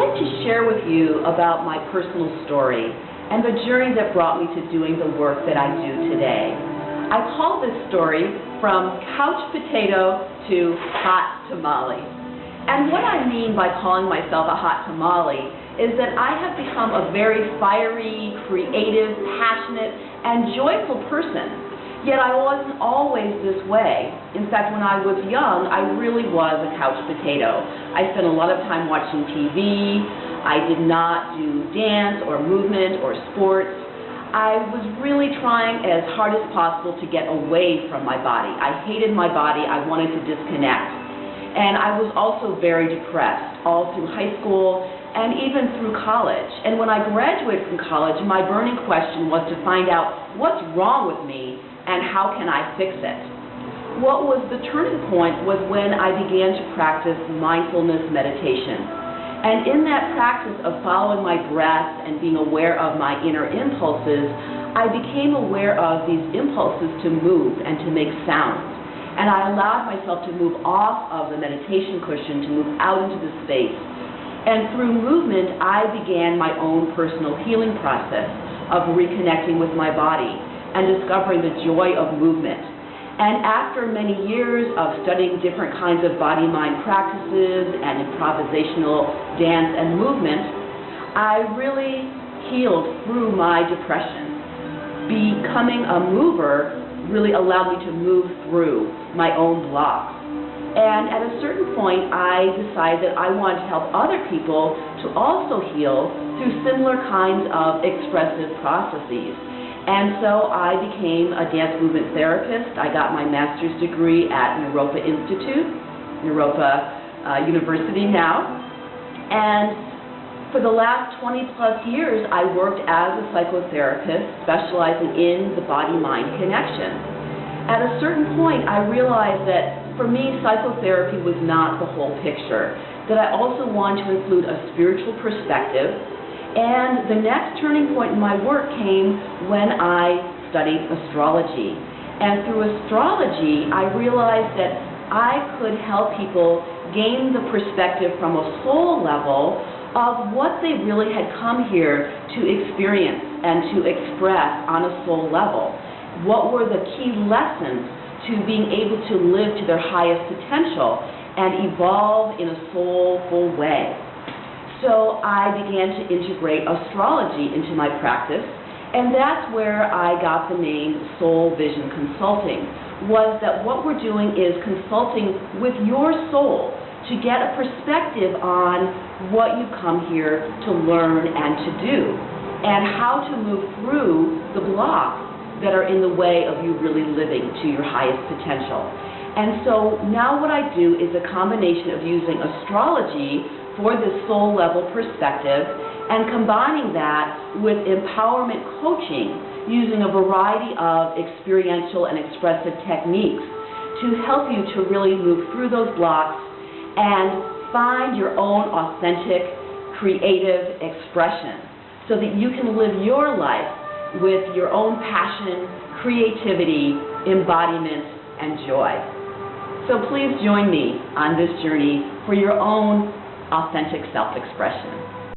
like to share with you about my personal story and the journey that brought me to doing the work that I do today. I call this story From Couch Potato to Hot Tamale. And what I mean by calling myself a hot tamale is that I have become a very fiery, creative, passionate, and joyful person. Yet I wasn't always this way. In fact, when I was young, I really was a couch potato. I spent a lot of time watching TV. I did not do dance or movement or sports. I was really trying as hard as possible to get away from my body. I hated my body. I wanted to disconnect. And I was also very depressed all through high school and even through college. And when I graduated from college, my burning question was to find out what's wrong with me and how can I fix it. What was the turning point was when I began to practice mindfulness meditation. And in that practice of following my breath and being aware of my inner impulses, I became aware of these impulses to move and to make sounds. And I allowed myself to move off of the meditation cushion, to move out into the space. And through movement, I began my own personal healing process of reconnecting with my body and discovering the joy of movement. And after many years of studying different kinds of body-mind practices and improvisational dance and movement, I really healed through my depression. Becoming a mover really allowed me to move through my own blocks. And at a certain point, I decided that I wanted to help other people to also heal through similar kinds of expressive processes. And so I became a dance movement therapist. I got my master's degree at Naropa Institute, Naropa University now. And for the last 20 plus years, I worked as a psychotherapist specializing in the body-mind connection. At a certain point, I realized that for me, psychotherapy was not the whole picture, that I also wanted to include a spiritual perspective. And the next turning point in my work came when I studied astrology. And through astrology, I realized that I could help people gain the perspective from a soul level of what they really had come here to experience and to express on a soul level. What were the key lessons to being able to live to their highest potential and evolve in a soulful way. So I began to integrate astrology into my practice, and that's where I got the name Soul Vision Consulting, was that what we're doing is consulting with your soul to get a perspective on what you've come here to learn and to do, and how to move through the blocks that are in the way of you really living to your highest potential. And so now what I do is a combination of using astrology for this soul level perspective and combining that with empowerment coaching using a variety of experiential and expressive techniques to help you to really move through those blocks and find your own authentic, creative expression so that you can live your life with your own passion, creativity, embodiment, and joy. So please join me on this journey for your own authentic self-expression.